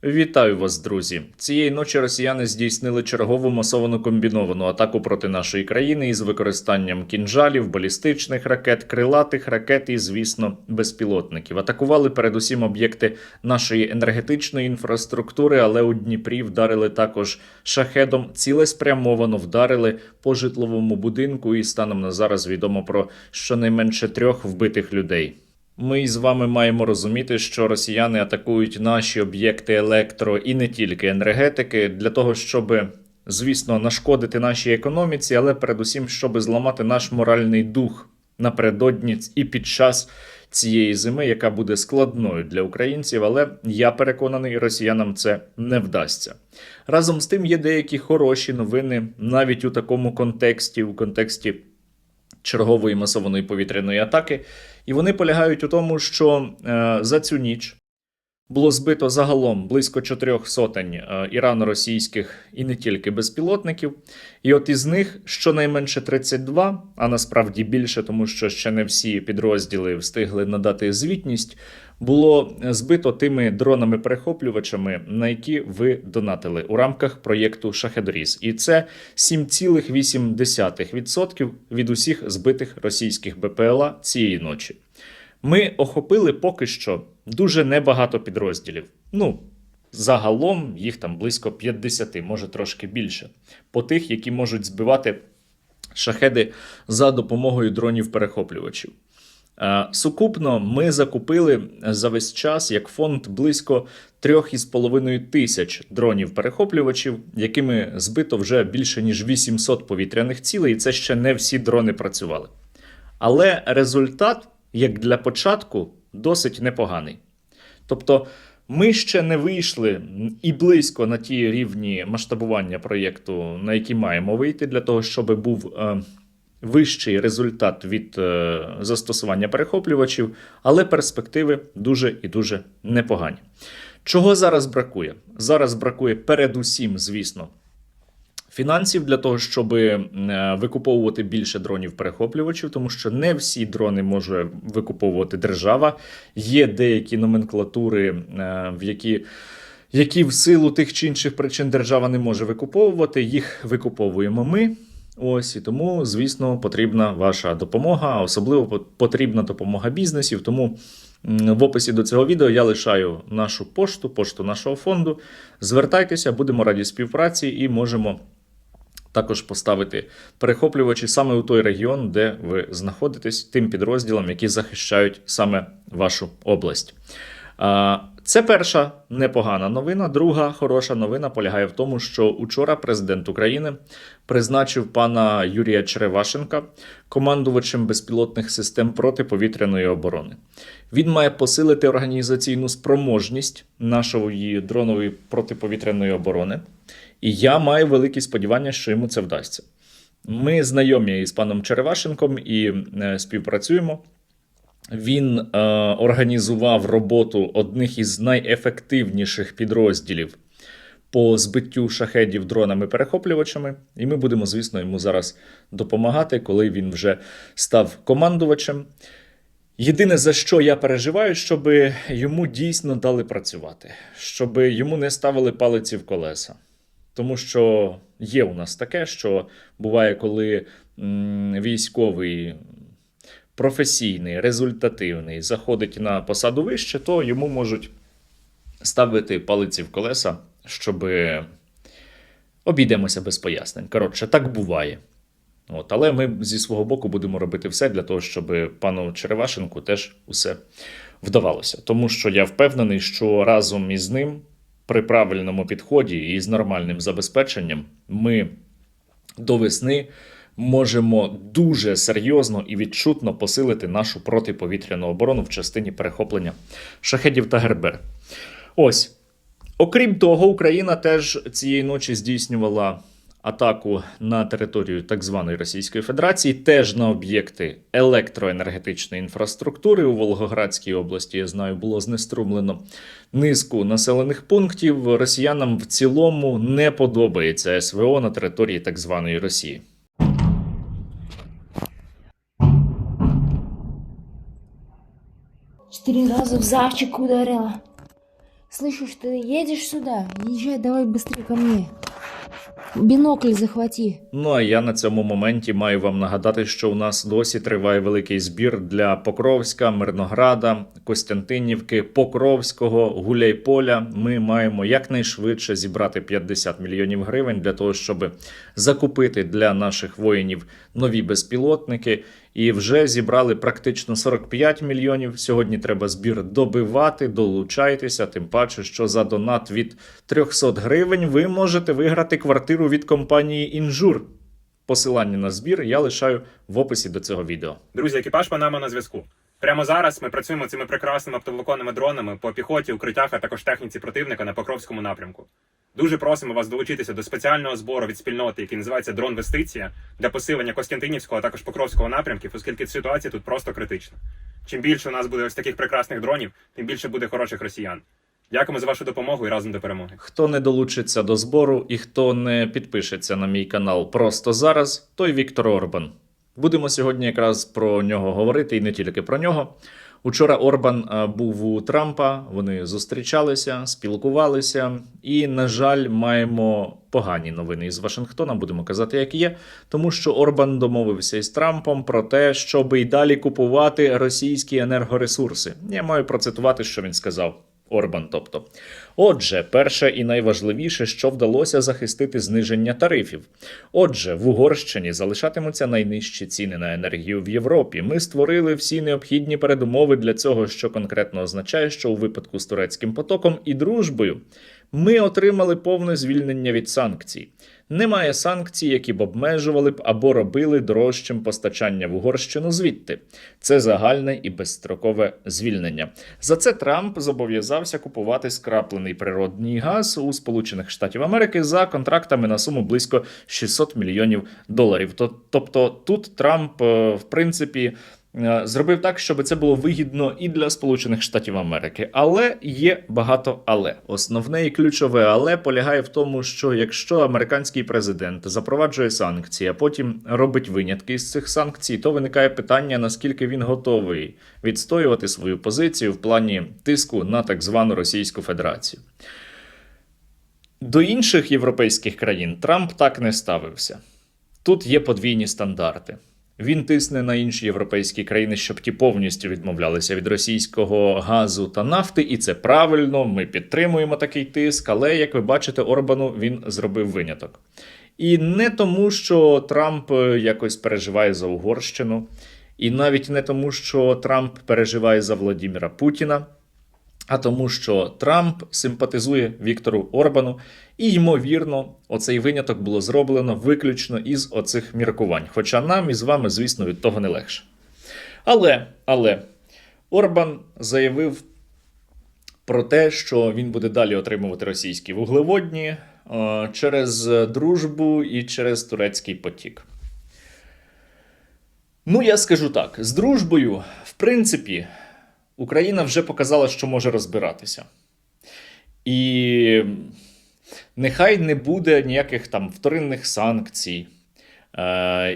Вітаю вас, друзі! Цієї ночі росіяни здійснили чергову масовану комбіновану атаку проти нашої країни із використанням кінжалів, балістичних ракет, крилатих ракет і, звісно, безпілотників. Атакували передусім об'єкти нашої енергетичної інфраструктури, але у Дніпрі вдарили також шахедом, цілеспрямовано вдарили по житловому будинку, і станом на зараз відомо про щонайменше 3 вбитих людей. Ми з вами маємо розуміти, що росіяни атакують наші об'єкти електро і не тільки енергетики для того, щоб, звісно, нашкодити нашій економіці, але передусім, щоб зламати наш моральний дух напередодні і під час цієї зими, яка буде складною для українців, але я переконаний, росіянам це не вдасться. Разом з тим є деякі хороші новини навіть у такому контексті, у контексті чергової масованої повітряної атаки. І вони полягають у тому, що за цю ніч було збито загалом близько 4 сотень ірано-російських і не тільки безпілотників. І от із них щонайменше 32, а насправді більше, тому що ще не всі підрозділи встигли надати звітність, було збито тими дронами-перехоплювачами, на які ви донатили у рамках проєкту «Шахедріз». І це 7,8% від усіх збитих російських БПЛА цієї ночі. Ми охопили поки що дуже небагато підрозділів. Загалом їх там близько 50, може трошки більше. По тих, які можуть збивати шахеди за допомогою дронів-перехоплювачів. Сукупно ми закупили за весь час, як фонд, близько 3,5 тисяч дронів-перехоплювачів, якими збито вже більше ніж 800 повітряних цілей, і це ще не всі дрони працювали. Але результат, як для початку, досить непоганий. Тобто ми ще не вийшли і близько на ті рівні масштабування проєкту, на які маємо вийти, для того, щоб був вищий результат від застосування перехоплювачів, але перспективи дуже і дуже непогані. Чого зараз бракує? Зараз бракує передусім, звісно, фінансів для того, щоб викуповувати більше дронів-перехоплювачів, тому що не всі дрони може викуповувати держава. Є деякі номенклатури, які в силу тих чи інших причин держава не може викуповувати, їх викуповуємо ми. Ось, і тому, звісно, потрібна ваша допомога, особливо потрібна допомога бізнесів, тому в описі до цього відео я лишаю нашу пошту нашого фонду. Звертайтеся, будемо раді співпраці і можемо також поставити перехоплювачі саме у той регіон, де ви знаходитесь, тим підрозділам, які захищають саме вашу область. Це перша непогана новина. Друга хороша новина полягає в тому, що учора президент України призначив пана Юрія Черевашенка командувачем безпілотних систем протиповітряної оборони. Він має посилити організаційну спроможність нашої дронової протиповітряної оборони. І я маю великі сподівання, що йому це вдасться. Ми знайомі із паном Черевашенком і співпрацюємо. Він організував роботу одних із найефективніших підрозділів по збиттю шахедів дронами-перехоплювачами. І ми будемо, звісно, йому зараз допомагати, коли він вже став командувачем. Єдине, за що я переживаю, щоб йому дійсно дали працювати. Щоб йому не ставили палиці в колеса. Тому що є у нас таке, що буває, коли військовий професійний, результативний заходить на посаду вище, то йому можуть ставити палиці в колеса, щоб обійдемося без пояснень. Коротше, так буває. Але ми зі свого боку будемо робити все для того, щоб пану Черевашенку теж усе вдавалося. Тому що я впевнений, що разом із ним при правильному підході і з нормальним забезпеченням ми до весни можемо дуже серйозно і відчутно посилити нашу протиповітряну оборону в частині перехоплення шахедів та гербер. Ось. Окрім того, Україна теж цієї ночі здійснювала атаку на територію так званої Російської Федерації, теж на об'єкти електроенергетичної інфраструктури. У Волгоградській області, я знаю, було знеструмлено низку населених пунктів. Росіянам в цілому не подобається СВО на території так званої Росії. 4 раза в зайчик ударила. Слышишь, ты едешь сюда? Езжай, давай быстрее ко мне. Бинокль захвати. Ну а я на цьому моменті маю вам нагадати, що у нас досі триває великий збір для Покровська, Мирнограда, Костянтинівки, Покровського, Гуляйполя. Ми маємо якнайшвидше зібрати 50 мільйонів гривень для того, щоб закупити для наших воїнів нові безпілотники. І вже зібрали практично 45 мільйонів. Сьогодні треба збір добивати, долучайтеся, тим паче, що за донат від 300 гривень ви можете виграти квартиру від компанії «Інжур». Посилання на збір я лишаю в описі до цього відео. Друзі, екіпаж Панама на зв'язку. Прямо зараз ми працюємо цими прекрасними оптоволоконними дронами по піхоті, укриттях, а також техніці противника на Покровському напрямку. Дуже просимо вас долучитися до спеціального збору від спільноти, який називається «Дрон-вестиція», для посилення Костянтинівського, а також Покровського напрямків, оскільки ситуація тут просто критична. Чим більше у нас буде ось таких прекрасних дронів, тим більше буде хороших росіян. Дякуємо за вашу допомогу і разом до перемоги. Хто не долучиться до збору і хто не підпишеться на мій канал просто зараз, той Віктор Орбан. Будемо сьогодні якраз про нього говорити, і не тільки про нього. Учора Орбан був у Трампа, вони зустрічалися, спілкувалися, і, на жаль, маємо погані новини із Вашингтона, будемо казати, як є, тому що Орбан домовився із Трампом про те, щоб і далі купувати російські енергоресурси. Я маю процитувати, що він сказав. Орбан, тобто. Отже, перше і найважливіше, що вдалося захистити зниження тарифів. Отже, в Угорщині залишатимуться найнижчі ціни на енергію в Європі. Ми створили всі необхідні передумови для цього, що конкретно означає, що у випадку з турецьким потоком і дружбою ми отримали повне звільнення від санкцій. Немає санкцій, які б обмежували б або робили дорожчим постачання в Угорщину звідти. Це загальне і безстрокове звільнення. За це Трамп зобов'язався купувати скраплений природний газ у Сполучених Штатів Америки за контрактами на суму близько 600 мільйонів доларів. Тобто тут Трамп, в принципі, зробив так, щоб це було вигідно і для Сполучених Штатів Америки. Але є багато але. Основне і ключове але полягає в тому, що якщо американський президент запроваджує санкції, а потім робить винятки з цих санкцій, то виникає питання, наскільки він готовий відстоювати свою позицію в плані тиску на так звану Російську Федерацію. До інших європейських країн Трамп так не ставився. Тут є подвійні стандарти. Він тисне на інші європейські країни, щоб ті повністю відмовлялися від російського газу та нафти, і це правильно, ми підтримуємо такий тиск, але, як ви бачите, Орбану він зробив виняток. І не тому, що Трамп якось переживає за Угорщину, і навіть не тому, що Трамп переживає за Владимира Путіна, а тому, що Трамп симпатизує Віктору Орбану, і, ймовірно, оцей виняток було зроблено виключно із оцих міркувань. Хоча нам із вами, звісно, від того не легше. Але Орбан заявив про те, що він буде далі отримувати російські вуглеводні через дружбу і через турецький потік. Ну, я скажу так, з дружбою, в принципі, Україна вже показала, що може розбиратися. І нехай не буде ніяких там вторинних санкцій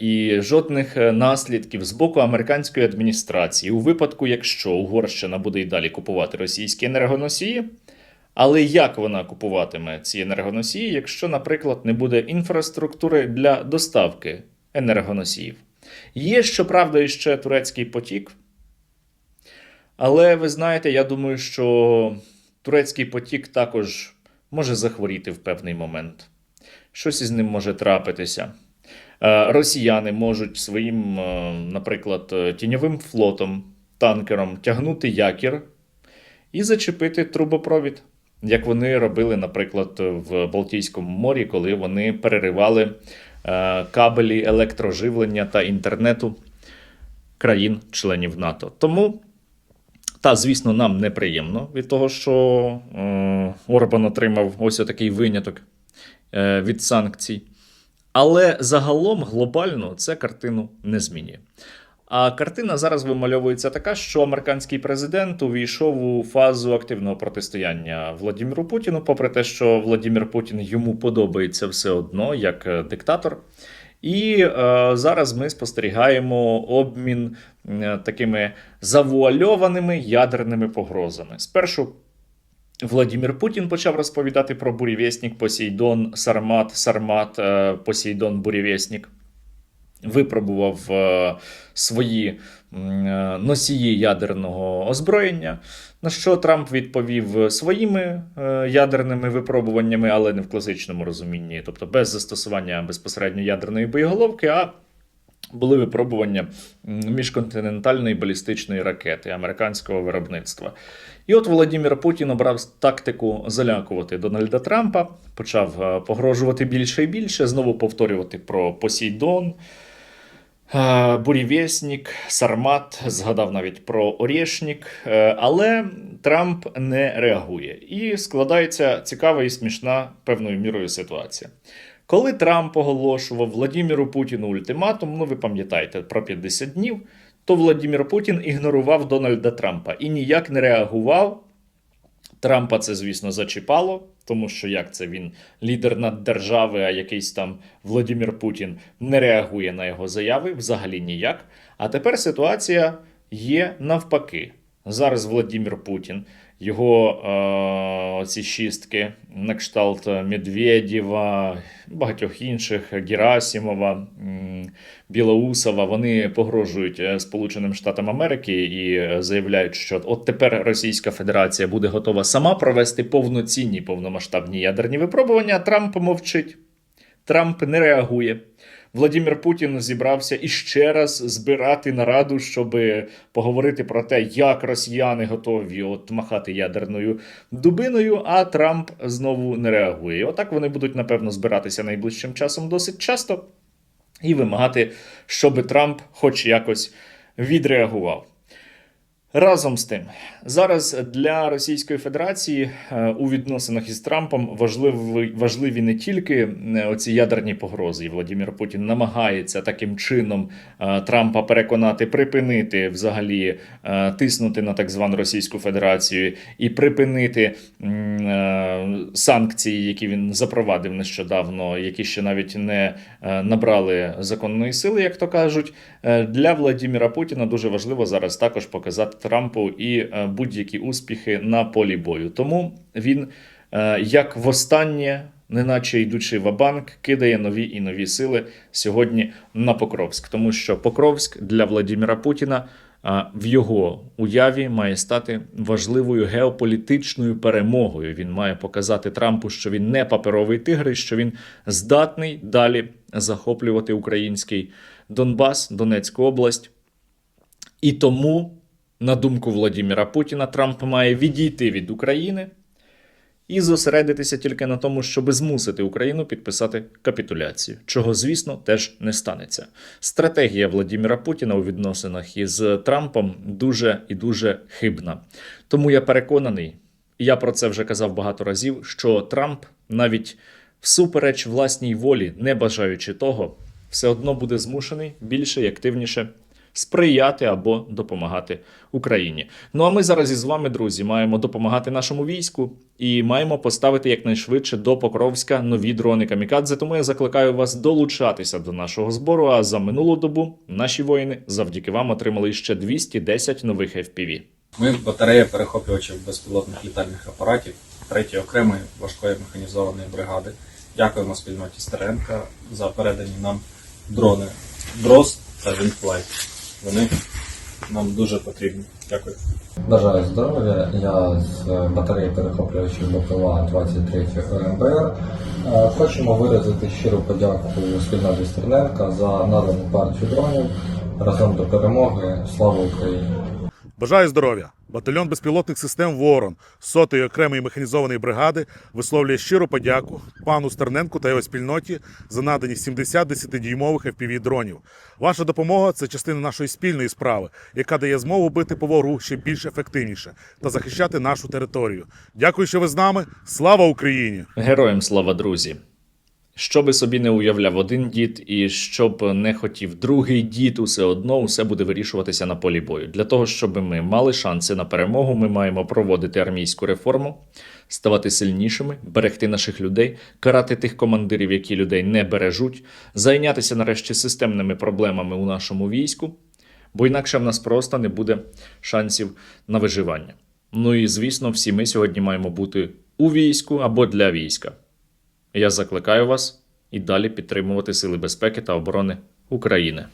і жодних наслідків з боку американської адміністрації у випадку, якщо Угорщина буде і далі купувати російські енергоносії. Але як вона купуватиме ці енергоносії, якщо, наприклад, не буде інфраструктури для доставки енергоносіїв? Є, щоправда, іще турецький потік. Але, ви знаєте, я думаю, що турецький потік також може захворіти в певний момент. Щось із ним може трапитися. Росіяни можуть своїм, наприклад, тіньовим флотом, танкером тягнути якір і зачепити трубопровід, як вони робили, наприклад, в Балтійському морі, коли вони переривали кабелі електроживлення та інтернету країн-членів НАТО. Тому, звісно, нам неприємно від того, що Орбан отримав ось такий виняток від санкцій. Але загалом, глобально, це картину не змінює. А картина зараз вимальовується така, що американський президент увійшов у фазу активного протистояння Владимиру Путіну, попри те, що Владимир Путін йому подобається все одно, як диктатор. І зараз ми спостерігаємо обмін такими завуальованими ядерними погрозами. Спершу Владимир Путін почав розповідати про бурєвєснік Посейдон, Сармат, Посейдон, бурєвєснік. Випробував свої носії ядерного озброєння, на що Трамп відповів своїми ядерними випробуваннями, але не в класичному розумінні, тобто без застосування безпосередньо ядерної боєголовки, а були випробування міжконтинентальної балістичної ракети американського виробництва. І от Володимир Путін обрав тактику залякувати Дональда Трампа, почав погрожувати більше і більше, знову повторювати про Посейдон, бурєвєснік, Сармат, згадав навіть про Орєшнік, але Трамп не реагує. І складається цікава і смішна певною мірою ситуація. Коли Трамп оголошував Владимиру Путіну ультиматум, ну ви пам'ятаєте, про 50 днів, то Владимир Путін ігнорував Дональда Трампа і ніяк не реагував. Трампа це, звісно, зачіпало, тому що як це він лідер наддержави, а якийсь там Владимир Путін не реагує на його заяви, взагалі ніяк. А тепер ситуація є навпаки. Зараз Владимир Путін, його ці шістки, на кшталт Медведєва, багатьох інших, Герасимова, Білоусова, вони погрожують Сполученим Штатам Америки і заявляють, що от тепер Російська Федерація буде готова сама провести повноцінні, повномасштабні ядерні випробування, а Трамп мовчить. Трамп не реагує. Владимир Путін зібрався іще раз збирати нараду, щоб поговорити про те, як росіяни готові от махати ядерною дубиною, а Трамп знову не реагує. І отак вони будуть, напевно, збиратися найближчим часом досить часто і вимагати, щоб Трамп хоч якось відреагував. Разом з тим, зараз для Російської Федерації у відносинах із Трампом важливі не тільки оці ядерні погрози. І Владимир Путін намагається таким чином Трампа переконати, припинити взагалі тиснути на так звану Російську Федерацію і припинити санкції, які він запровадив нещодавно, які ще навіть не набрали законної сили, як то кажуть. Для Владимира Путіна дуже важливо зараз також показати Трампу і будь-які успіхи на полі бою. Тому він, як востаннє, неначе йдучи ва-банк, кидає нові і нові сили сьогодні на Покровськ. Тому що Покровськ для Владимира Путіна в його уяві має стати важливою геополітичною перемогою. Він має показати Трампу, що він не паперовий тигр, і що він здатний далі захоплювати український Донбас, Донецьку область. І тому, на думку Владимира Путіна, Трамп має відійти від України і зосередитися тільки на тому, щоб змусити Україну підписати капітуляцію, чого, звісно, теж не станеться. Стратегія Владимира Путіна у відносинах із Трампом дуже і дуже хибна. Тому я переконаний, і я про це вже казав багато разів, що Трамп навіть всупереч власній волі, не бажаючи того, все одно буде змушений більше і активніше сприяти або допомагати Україні. Ну а ми зараз із вами, друзі, маємо допомагати нашому війську і маємо поставити якнайшвидше до Покровська нові дрони камікадзе. Тому я закликаю вас долучатися до нашого збору, а за минулу добу наші воїни завдяки вам отримали ще 210 нових FPV. Ми батарея перехоплювачів безпілотних літальних апаратів 3-ї окремої важкої механізованої бригади. Дякуємо спільноті Стеренка за передані нам дрони Дрозд та Вінфлайт. Вони нам дуже потрібні. Дякую. Бажаю здоров'я. Я з батареї перехоплювачів БПЛА 23 ОМБР. Хочемо виразити щиру подяку спільноті Стерненка за надану партію дронів. Разом до перемоги. Слава Україні! Бажаю здоров'я! Батальйон безпілотних систем «Ворон» 100-ї окремої механізованої бригади висловлює щиру подяку пану Стерненку та його спільноті за надані 70 10-дюймових FPV-дронів. Ваша допомога – це частина нашої спільної справи, яка дає змогу бити по ворогу ще більш ефективніше та захищати нашу територію. Дякую, що ви з нами. Слава Україні! Героям слава, друзі! Що би собі не уявляв один дід і що б не хотів другий дід, усе одно усе буде вирішуватися на полі бою. Для того, щоб ми мали шанси на перемогу, ми маємо проводити армійську реформу, ставати сильнішими, берегти наших людей, карати тих командирів, які людей не бережуть, зайнятися нарешті системними проблемами у нашому війську, бо інакше в нас просто не буде шансів на виживання. Ну і, звісно, всі ми сьогодні маємо бути у війську або для війська. Я закликаю вас і далі підтримувати Сили безпеки та оборони України.